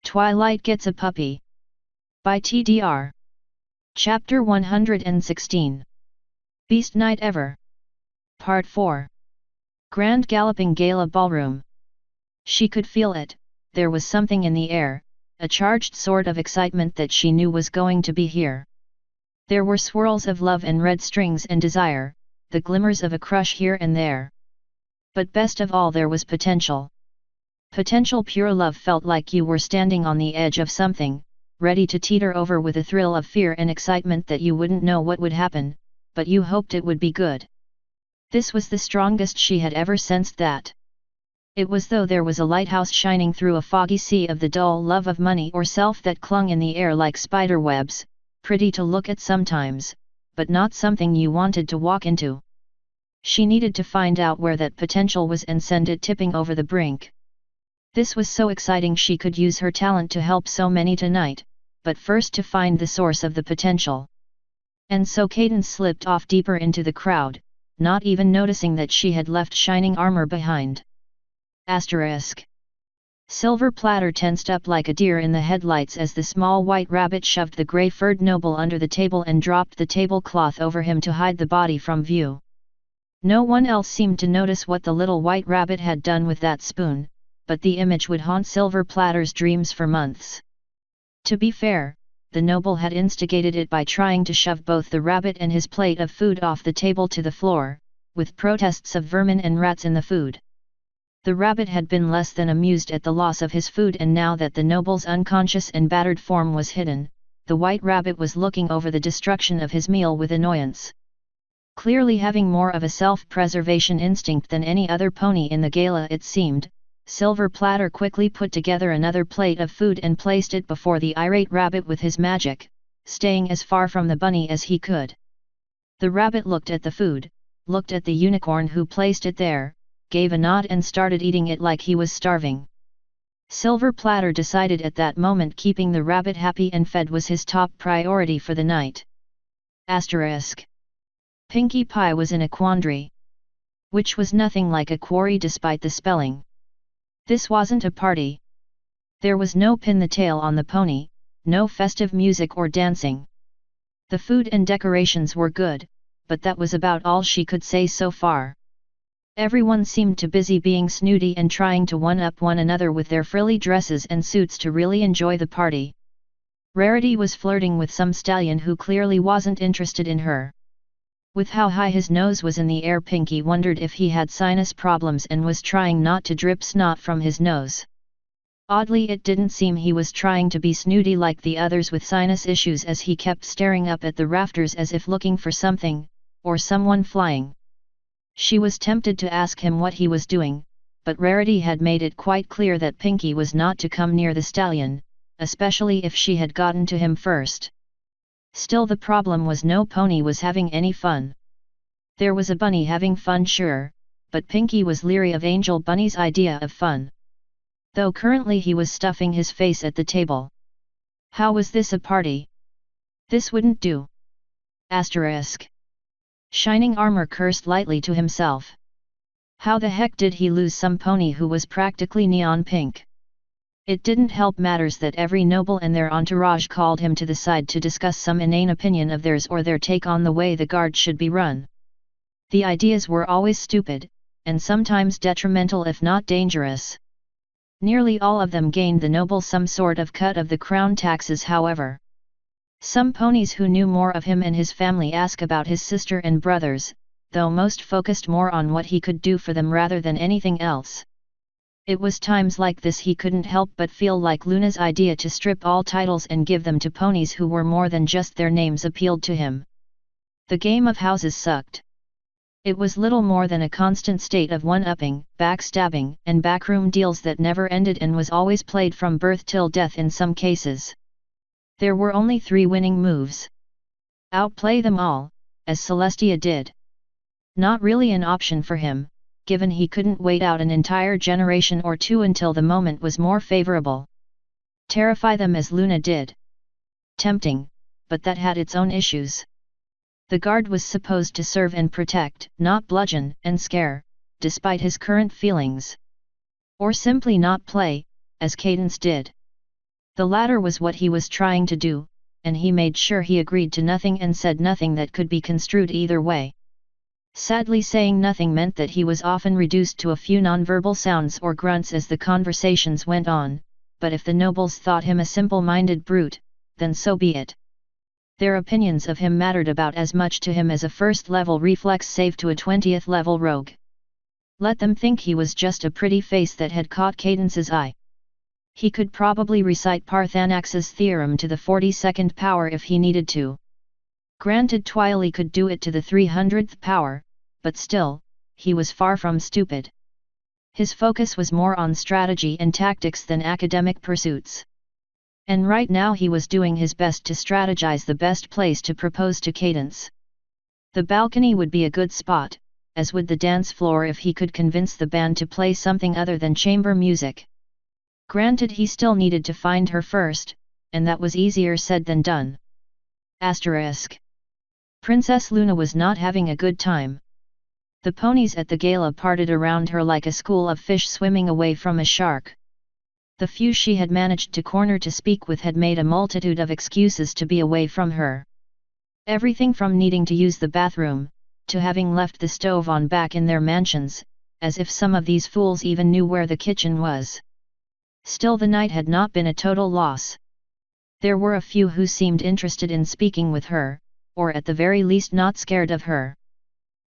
Twilight Gets a Puppy. By TDR. Chapter 116. Beast Night Ever. Part 4. Grand Galloping Gala Ballroom. She could feel it, there was something in the air, a charged sort of excitement that she knew was going to be here. There were swirls of love and red strings and desire, the glimmers of a crush here and there. But best of all there was potential. Potential pure love felt like you were standing on the edge of something, ready to teeter over with a thrill of fear and excitement that you wouldn't know what would happen, but you hoped it would be good. This was the strongest she had ever sensed that. It was though there was a lighthouse shining through a foggy sea of the dull love of money or self that clung in the air like spider webs, pretty to look at sometimes, but not something you wanted to walk into. She needed to find out where that potential was and send it tipping over the brink. This was so exciting she could use her talent to help so many tonight, but first to find the source of the potential. And so Cadence slipped off deeper into the crowd, not even noticing that she had left shining armor behind. Asterisk. Silver Platter tensed up like a deer in the headlights as the small white rabbit shoved the grey-furred noble under the table and dropped the tablecloth over him to hide the body from view. No one else seemed to notice what the little white rabbit had done with that spoon, but the image would haunt Silver Platter's dreams for months. To be fair, the noble had instigated it by trying to shove both the rabbit and his plate of food off the table to the floor, with protests of vermin and rats in the food. The rabbit had been less than amused at the loss of his food, and now that the noble's unconscious and battered form was hidden, the white rabbit was looking over the destruction of his meal with annoyance. Clearly having more of a self-preservation instinct than any other pony in the gala it seemed, Silver Platter quickly put together another plate of food and placed it before the irate rabbit with his magic, staying as far from the bunny as he could. The rabbit looked at the food, looked at the unicorn who placed it there, gave a nod and started eating it like he was starving. Silver Platter decided at that moment keeping the rabbit happy and fed was his top priority for the night. Asterisk. Pinkie Pie was in a quandary. Which was nothing like a quarry despite the spelling. This wasn't a party. There was no pin the tail on the pony, no festive music or dancing. The food and decorations were good, but that was about all she could say so far. Everyone seemed too busy being snooty and trying to one-up one another with their frilly dresses and suits to really enjoy the party. Rarity was flirting with some stallion who clearly wasn't interested in her. With how high his nose was in the air, Pinkie wondered if he had sinus problems and was trying not to drip snot from his nose. Oddly, it didn't seem he was trying to be snooty like the others with sinus issues, as he kept staring up at the rafters as if looking for something, or someone flying. She was tempted to ask him what he was doing, but Rarity had made it quite clear that Pinkie was not to come near the stallion, especially if she had gotten to him first. Still, the problem was no pony was having any fun. There was a bunny having fun, sure, but Pinkie was leery of Angel Bunny's idea of fun. Though currently he was stuffing his face at the table. How was this a party? This wouldn't do. Asterisk. Shining Armor cursed lightly to himself. How the heck did he lose some pony who was practically neon pink? It didn't help matters that every noble and their entourage called him to the side to discuss some inane opinion of theirs or their take on the way the guard should be run. The ideas were always stupid, and sometimes detrimental if not dangerous. Nearly all of them gained the noble some sort of cut of the crown taxes, however. Some ponies who knew more of him and his family asked about his sister and brothers, though most focused more on what he could do for them rather than anything else. It was times like this he couldn't help but feel like Luna's idea to strip all titles and give them to ponies who were more than just their names appealed to him. The game of houses sucked. It was little more than a constant state of one-upping, backstabbing, and backroom deals that never ended and was always played from birth till death in some cases. There were only 3 winning moves. Outplay them all, as Celestia did. Not really an option for him, given he couldn't wait out an entire generation or two until the moment was more favorable. Terrify them as Luna did. Tempting, but that had its own issues. The guard was supposed to serve and protect, not bludgeon and scare, despite his current feelings. Or simply not play, as Cadence did. The latter was what he was trying to do, and he made sure he agreed to nothing and said nothing that could be construed either way. Sadly, saying nothing meant that he was often reduced to a few nonverbal sounds or grunts as the conversations went on, but if the nobles thought him a simple-minded brute, then so be it. Their opinions of him mattered about as much to him as a first-level reflex save to a 20th-level rogue. Let them think he was just a pretty face that had caught Cadence's eye. He could probably recite Parthanax's theorem to the 42nd power if he needed to. Granted, Twilight could do it to the 300th power, but still, he was far from stupid. His focus was more on strategy and tactics than academic pursuits. And right now he was doing his best to strategize the best place to propose to Cadence. The balcony would be a good spot, as would the dance floor if he could convince the band to play something other than chamber music. Granted, he still needed to find her first, and that was easier said than done. Princess Luna was not having a good time. The ponies at the gala parted around her like a school of fish swimming away from a shark. The few she had managed to corner to speak with had made a multitude of excuses to be away from her. Everything from needing to use the bathroom, to having left the stove on back in their mansions, as if some of these fools even knew where the kitchen was. Still, the night had not been a total loss. There were a few who seemed interested in speaking with her, or at the very least not scared of her.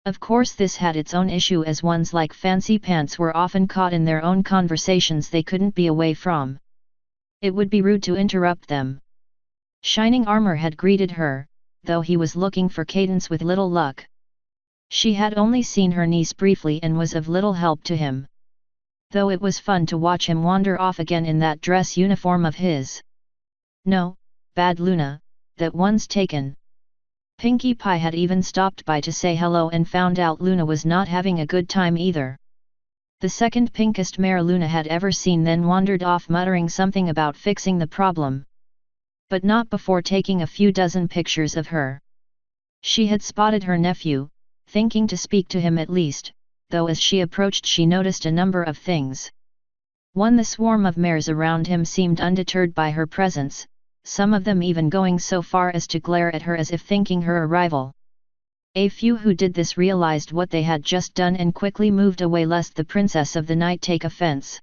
Of course, this had its own issue, as ones like Fancy Pants were often caught in their own conversations they couldn't be away from. It would be rude to interrupt them. Shining Armor had greeted her, though he was looking for Cadence with little luck. She had only seen her niece briefly and was of little help to him. Though it was fun to watch him wander off again in that dress uniform of his. No, bad Luna, that one's taken. Pinkie Pie had even stopped by to say hello and found out Luna was not having a good time either. The second pinkest mare Luna had ever seen then wandered off muttering something about fixing the problem. But not before taking a few dozen pictures of her. She had spotted her nephew, thinking to speak to him at least, though as she approached she noticed a number of things. One, the swarm of mares around him seemed undeterred by her presence, some of them even going so far as to glare at her as if thinking her a rival. A few who did this realized what they had just done and quickly moved away lest the princess of the night take offense.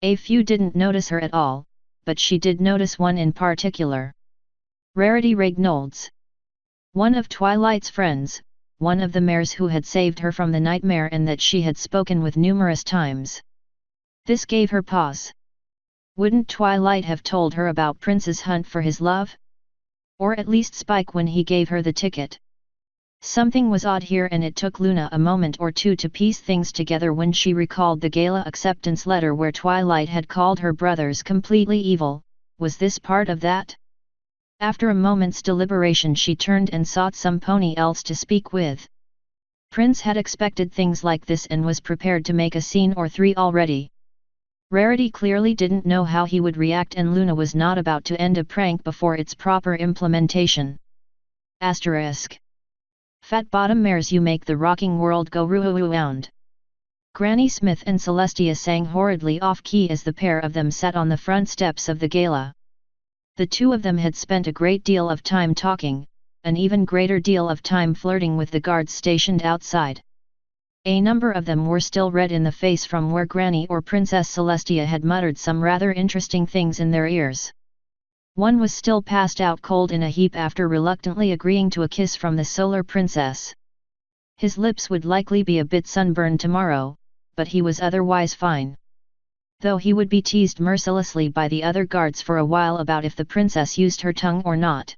A few didn't notice her at all, but she did notice one in particular. Rarity Regnolds. One of Twilight's friends, one of the mares who had saved her from the nightmare and that she had spoken with numerous times. This gave her pause. Wouldn't Twilight have told her about Prince's hunt for his love? Or at least Spike when he gave her the ticket? Something was odd here, and it took Luna a moment or two to piece things together when she recalled the gala acceptance letter where Twilight had called her brothers completely evil. Was this part of that? After a moment's deliberation she turned and sought some pony else to speak with. Prince had expected things like this and was prepared to make a scene or three already. Rarity clearly didn't know how he would react, and Luna was not about to end a prank before its proper implementation. Fat bottom mares, you make the rocking world go round. Granny Smith and Celestia sang horridly off-key as the pair of them sat on the front steps of the gala. The two of them had spent a great deal of time talking, an even greater deal of time flirting with the guards stationed outside. A number of them were still red in the face from where Granny or Princess Celestia had muttered some rather interesting things in their ears. One was still passed out cold in a heap after reluctantly agreeing to a kiss from the Solar Princess. His lips would likely be a bit sunburned tomorrow, but he was otherwise fine. Though he would be teased mercilessly by the other guards for a while about if the princess used her tongue or not.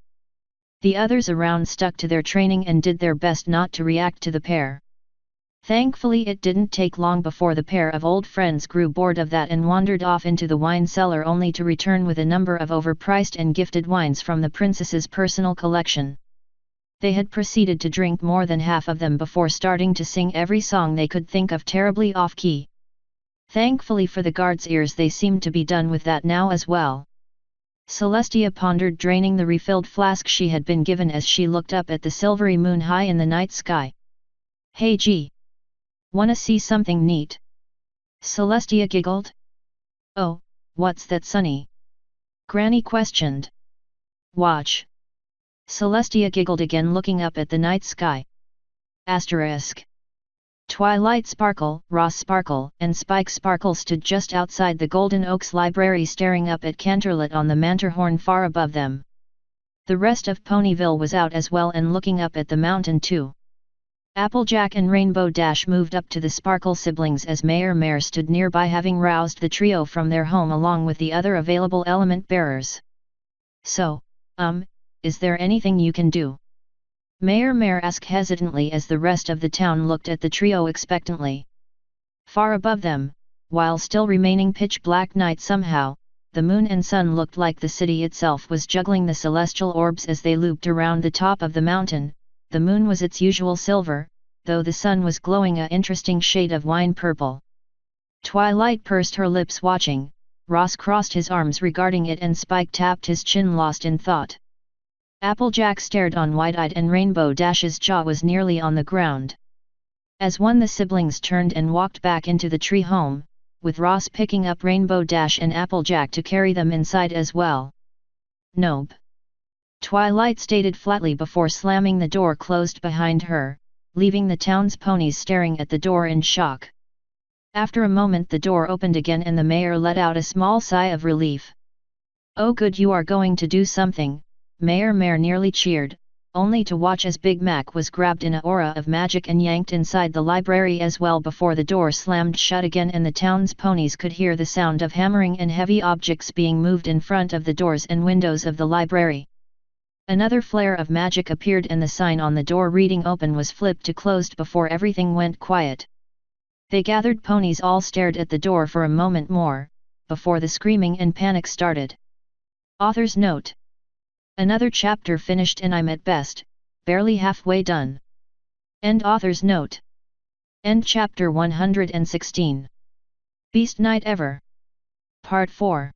The others around stuck to their training and did their best not to react to the pair. Thankfully it didn't take long before the pair of old friends grew bored of that and wandered off into the wine cellar, only to return with a number of overpriced and gifted wines from the princess's personal collection. They had proceeded to drink more than half of them before starting to sing every song they could think of terribly off-key. Thankfully for the guards' ears they seemed to be done with that now as well. Celestia pondered draining the refilled flask she had been given as she looked up at the silvery moon high in the night sky. "Hey G. Wanna see something neat?" Celestia giggled. "Oh, what's that, Sonny?" Granny questioned. Watch. Celestia giggled again, looking up at the night sky. Asterisk. Twilight Sparkle, Ross Sparkle, and Spike Sparkle stood just outside the Golden Oaks Library, staring up at Canterlot on the Manterhorn far above them. The rest of Ponyville was out as well and looking up at the mountain too. Applejack and Rainbow Dash moved up to the Sparkle siblings as Mayor Mare stood nearby, having roused the trio from their home along with the other available element bearers. So, is there anything you can do? Mayor Mare asked hesitantly as the rest of the town looked at the trio expectantly. Far above them, while still remaining pitch black night somehow, the moon and sun looked like the city itself was juggling the celestial orbs as they looped around the top of the mountain. The moon was its usual silver, though the sun was glowing an interesting shade of wine purple. Twilight pursed her lips watching, Ross crossed his arms regarding it, and Spike tapped his chin, lost in thought. Applejack stared on wide-eyed, and Rainbow Dash's jaw was nearly on the ground. As one, the siblings turned and walked back into the tree home, with Ross picking up Rainbow Dash and Applejack to carry them inside as well. Nope. Twilight stated flatly before slamming the door closed behind her, leaving the town's ponies staring at the door in shock. After a moment the door opened again and the mayor let out a small sigh of relief. Oh good, you are going to do something, Mayor Mare nearly cheered, only to watch as Big Mac was grabbed in an aura of magic and yanked inside the library as well before the door slammed shut again and the town's ponies could hear the sound of hammering and heavy objects being moved in front of the doors and windows of the library. Another flare of magic appeared and the sign on the door reading "Open" was flipped to closed before everything went quiet. They gathered ponies all stared at the door for a moment more, before the screaming and panic started. Author's note. Another chapter finished and I'm at best, barely halfway done. End author's note. End chapter 116. Beast Night Ever. Part 4.